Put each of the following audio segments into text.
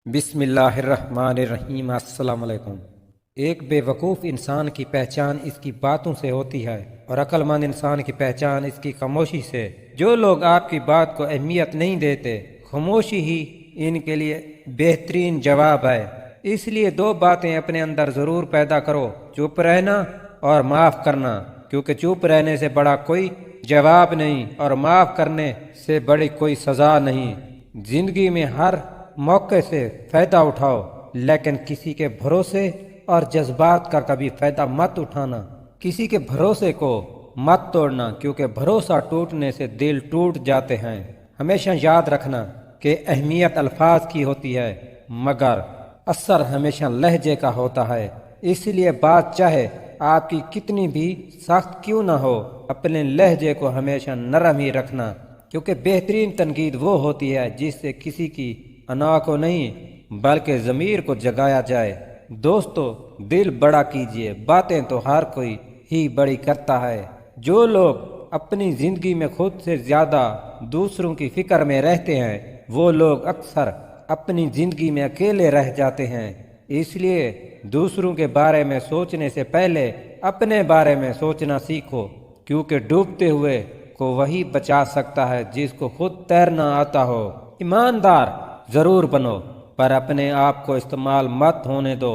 بسم اللہ الرحمن الرحیم۔ السلام علیکم۔ ایک بے وقوف انسان کی پہچان اس کی باتوں سے ہوتی ہے اور عقل مند انسان کی پہچان اس کی خاموشی سے۔ جو لوگ آپ کی بات کو اہمیت نہیں دیتے، خاموشی ہی ان کے لیے بہترین جواب ہے۔ اس لیے دو باتیں اپنے اندر ضرور پیدا کرو: چپ رہنا اور معاف کرنا، کیونکہ چپ رہنے سے بڑا کوئی جواب نہیں اور معاف کرنے سے بڑی کوئی سزا نہیں۔ زندگی میں ہر موقع سے فائدہ اٹھاؤ، لیکن کسی کے بھروسے اور جذبات کا کبھی فائدہ مت اٹھانا۔ کسی کے بھروسے کو مت توڑنا، کیونکہ بھروسہ ٹوٹنے سے دل ٹوٹ جاتے ہیں۔ ہمیشہ یاد رکھنا کہ اہمیت الفاظ کی ہوتی ہے، مگر اثر ہمیشہ لہجے کا ہوتا ہے۔ اس لیے بات چاہے آپ کی کتنی بھی سخت کیوں نہ ہو، اپنے لہجے کو ہمیشہ نرم ہی رکھنا، کیونکہ بہترین تنقید وہ ہوتی ہے جس سے کسی کی انا کو نہیں بلکہ ضمیر کو جگایا جائے۔ دوستو، دل بڑا کیجئے، باتیں تو ہر کوئی ہی بڑی کرتا ہے۔ جو لوگ اپنی زندگی میں خود سے زیادہ دوسروں کی فکر میں رہتے ہیں، وہ لوگ اکثر اپنی زندگی میں اکیلے رہ جاتے ہیں۔ اس لیے دوسروں کے بارے میں سوچنے سے پہلے اپنے بارے میں سوچنا سیکھو، کیونکہ ڈوبتے ہوئے کو وہی بچا سکتا ہے جس کو خود تیرنا آتا ہو۔ ایماندار ضرور بنو، پر اپنے آپ کو استعمال مت ہونے دو۔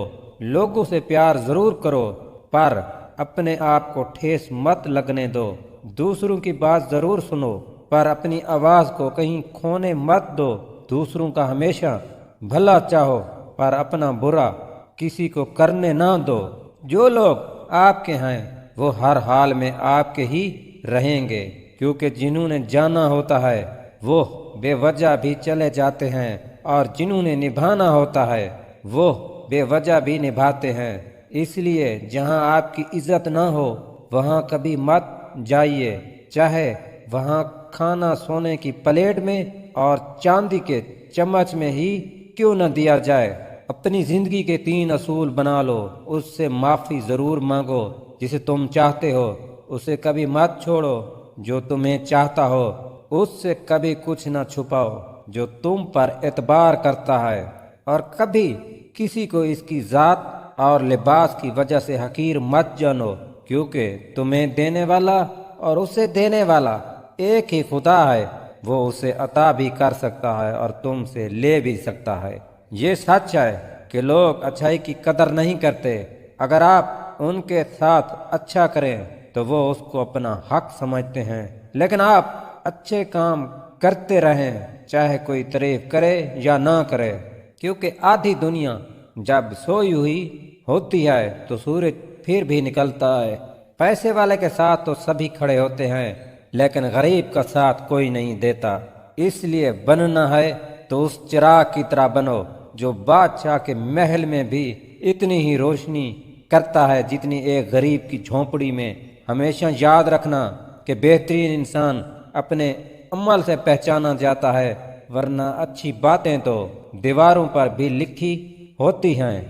لوگوں سے پیار ضرور کرو، پر اپنے آپ کو ٹھیس مت لگنے دو۔ دوسروں کی بات ضرور سنو، پر اپنی آواز کو کہیں کھونے مت دو۔ دوسروں کا ہمیشہ بھلا چاہو، پر اپنا برا کسی کو کرنے نہ دو۔ جو لوگ آپ کے ہیں وہ ہر حال میں آپ کے ہی رہیں گے، کیونکہ جنہوں نے جانا ہوتا ہے وہ بے وجہ بھی چلے جاتے ہیں، اور جنہوں نے نبھانا ہوتا ہے وہ بے وجہ بھی نبھاتے ہیں۔ اس لیے جہاں آپ کی عزت نہ ہو وہاں کبھی مت جائیے، چاہے وہاں کھانا سونے کی پلیٹ میں اور چاندی کے چمچ میں ہی کیوں نہ دیا جائے۔ اپنی زندگی کے 3 اصول بنا لو۔ اس سے معافی ضرور مانگو جسے تم چاہتے ہو، اسے کبھی مت چھوڑو جو تمہیں چاہتا ہو، اس سے کبھی کچھ نہ چھپاؤ جو تم پر اعتبار کرتا ہے، اور کبھی کسی کو اس کی ذات اور لباس کی وجہ سے حقیر مت جانو، کیونکہ تمہیں دینے والا اور اسے دینے والا ایک ہی خدا ہے۔ وہ اسے عطا بھی کر سکتا ہے اور تم سے لے بھی سکتا ہے۔ یہ سچ ہے کہ لوگ اچھائی کی قدر نہیں کرتے۔ اگر آپ ان کے ساتھ اچھا کریں تو وہ اس کو اپنا حق سمجھتے ہیں، لیکن آپ اچھے کام کرتے رہیں، چاہے کوئی تعریف کرے یا نہ کرے، کیونکہ آدھی دنیا جب سوئی ہوئی ہوتی ہے تو سورج پھر بھی نکلتا ہے۔ پیسے والے کے ساتھ تو سبھی کھڑے ہوتے ہیں، لیکن غریب کا ساتھ کوئی نہیں دیتا۔ اس لیے بننا ہے تو اس چراغ کی طرح بنو جو بادشاہ کے محل میں بھی اتنی ہی روشنی کرتا ہے جتنی ایک غریب کی جھونپڑی میں۔ ہمیشہ یاد رکھنا کہ بہترین انسان اپنے عمل سے پہچانا جاتا ہے، ورنہ اچھی باتیں تو دیواروں پر بھی لکھی ہوتی ہیں۔